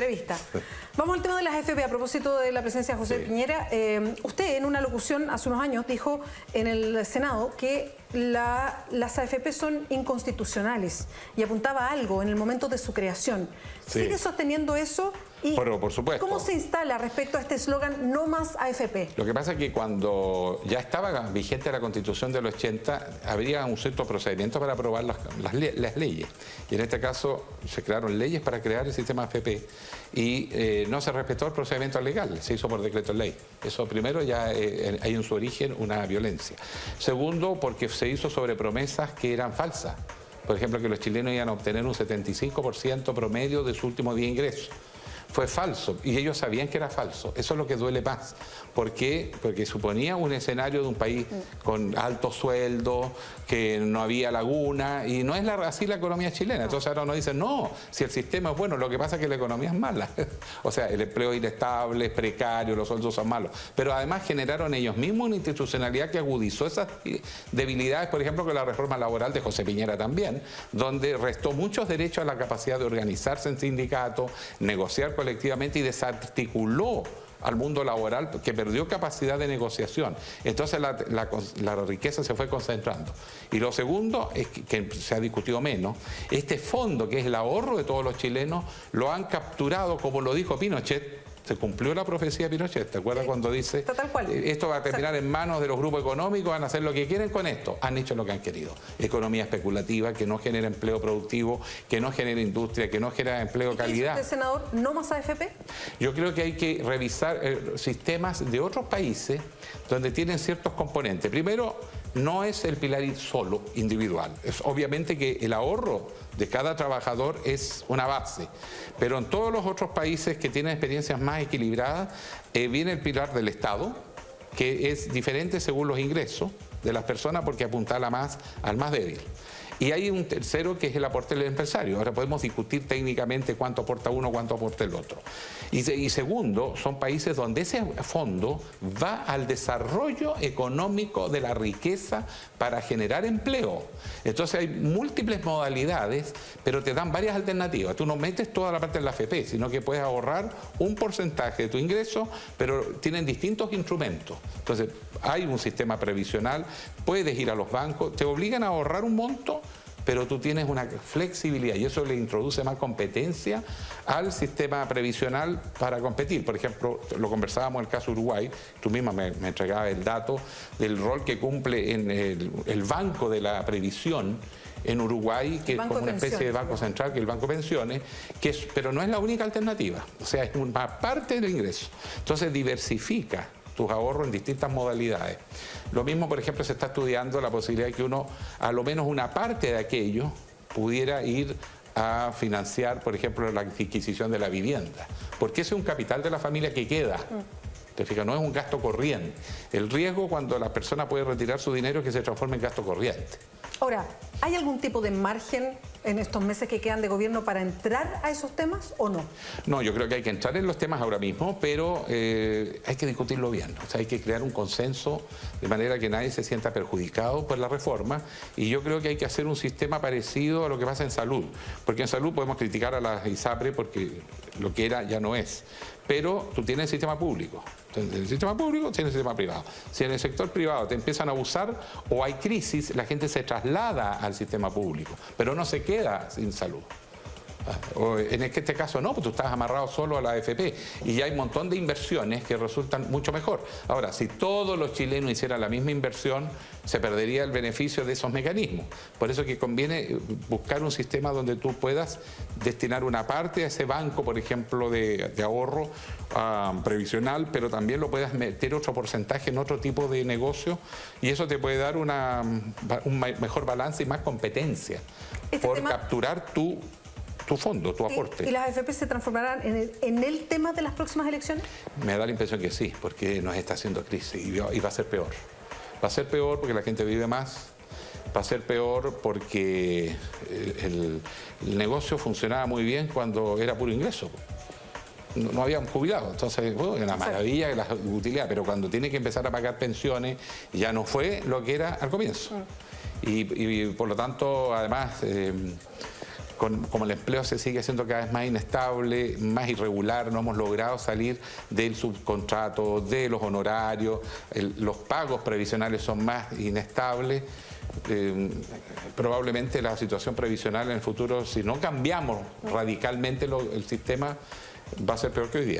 Entrevista. Vamos al tema de las AFP. A propósito de la presencia de José Piñera, usted en una locución hace unos años dijo en el Senado que las AFP son inconstitucionales y apuntaba a algo en el momento de su creación. Sí. ¿Sigue sosteniendo eso? Y pero, por supuesto. ¿cómo se instala respecto a este eslogan "no más AFP"? Lo que pasa es que cuando ya estaba vigente la Constitución del 80, habría un cierto procedimiento para aprobar las leyes. Y en este caso se crearon leyes para crear el sistema AFP y no se respetó el procedimiento legal, se hizo por decreto ley. Eso primero ya hay en su origen una violencia. Segundo, porque se hizo sobre promesas que eran falsas. Por ejemplo, que los chilenos iban a obtener un 75% promedio de su último día de ingreso. Fue falso y ellos sabían que era falso. Eso es lo que duele más. ¿Por qué? Porque suponía un escenario de un país con altos sueldos, que no había laguna, y no es así la economía chilena. Entonces ahora nos dicen, no, si el sistema es bueno, lo que pasa es que la economía es mala. O sea, el empleo es inestable, es precario, los sueldos son malos. Pero además generaron ellos mismos una institucionalidad que agudizó esas debilidades, por ejemplo, con la reforma laboral de José Piñera también, donde restó muchos derechos a la capacidad de organizarse en sindicatos, negociar colectivamente y desarticuló al mundo laboral, que perdió capacidad de negociación. Entonces la riqueza se fue concentrando. Y lo segundo, es que se ha discutido menos, este fondo que es el ahorro de todos los chilenos, lo han capturado, como lo dijo Pinochet. Se cumplió la profecía de Pinochet, ¿te acuerdas cuando dice esto va a terminar en manos de los grupos económicos, van a hacer lo que quieren con esto? Han hecho lo que han querido. Economía especulativa, que no genera empleo productivo, que no genera industria, que no genera empleo de calidad. ¿Usted, senador, no más AFP? Yo creo que hay que revisar sistemas de otros países donde tienen ciertos componentes. Primero, no es el pilar solo, individual. Es obviamente que el ahorro de cada trabajador es una base, pero en todos los otros países que tienen experiencias más equilibradas, viene el pilar del Estado, que es diferente según los ingresos de las personas porque apuntala más al más débil. Y hay un tercero que es el aporte del empresario. Ahora podemos discutir técnicamente cuánto aporta uno, cuánto aporta el otro. Y segundo, son países donde ese fondo va al desarrollo económico de la riqueza para generar empleo. Entonces hay múltiples modalidades, pero te dan varias alternativas. Tú no metes toda la parte de la AFP, sino que puedes ahorrar un porcentaje de tu ingreso, pero tienen distintos instrumentos. Entonces hay un sistema previsional, puedes ir a los bancos, te obligan a ahorrar un monto, pero tú tienes una flexibilidad y eso le introduce más competencia al sistema previsional para competir. Por ejemplo, lo conversábamos en el caso Uruguay, tú misma me entregabas el dato del rol que cumple en el Banco de la Previsión en Uruguay, que es como una especie de banco central, que es el Banco Pensiones, pero no es la única alternativa, o sea, es una parte del ingreso. Entonces diversifica tus ahorros en distintas modalidades. Lo mismo, por ejemplo, se está estudiando la posibilidad de que uno, a lo menos una parte de aquello, pudiera ir a financiar, por ejemplo, la adquisición de la vivienda, porque ese es un capital de la familia que queda. ¿Te fijas? No es un gasto corriente. El riesgo cuando la persona puede retirar su dinero es que se transforme en gasto corriente. Ahora, ¿hay algún tipo de margen en estos meses que quedan de gobierno para entrar a esos temas o no? No, yo creo que hay que entrar en los temas ahora mismo, pero hay que discutirlo bien. O sea, hay que crear un consenso de manera que nadie se sienta perjudicado por la reforma, y yo creo que hay que hacer un sistema parecido a lo que pasa en salud, porque en salud podemos criticar a la ISAPRE porque lo que era ya no es, pero tú tienes el sistema público. En el sistema público tienes el sistema privado. Si en el sector privado te empiezan a abusar o hay crisis, la gente se traslada al sistema público, pero no se queda sin salud. O en este caso no, porque tú estás amarrado solo a la AFP y ya hay un montón de inversiones que resultan mucho mejor. Ahora, si todos los chilenos hicieran la misma inversión, se perdería el beneficio de esos mecanismos. Por eso que conviene buscar un sistema donde tú puedas destinar una parte a ese banco, por ejemplo, de ahorro previsional, pero también lo puedas meter otro porcentaje en otro tipo de negocio, y eso te puede dar un mejor balance y más competencia por capturar tu fondo, tu aporte. ¿Y las AFP se transformarán en el tema de las próximas elecciones? Me da la impresión que sí, porque nos está haciendo crisis y va a ser peor. Va a ser peor porque la gente vive más, va a ser peor porque el negocio funcionaba muy bien cuando era puro ingreso. No habían jubilado, entonces bueno, una maravilla de la utilidad, pero cuando tiene que empezar a pagar pensiones ya no fue lo que era al comienzo. Y por lo tanto, además, como el empleo se sigue haciendo cada vez más inestable, más irregular, no hemos logrado salir del subcontrato, de los honorarios, los pagos previsionales son más inestables. Probablemente la situación previsional en el futuro, si no cambiamos radicalmente el sistema, va a ser peor que hoy día.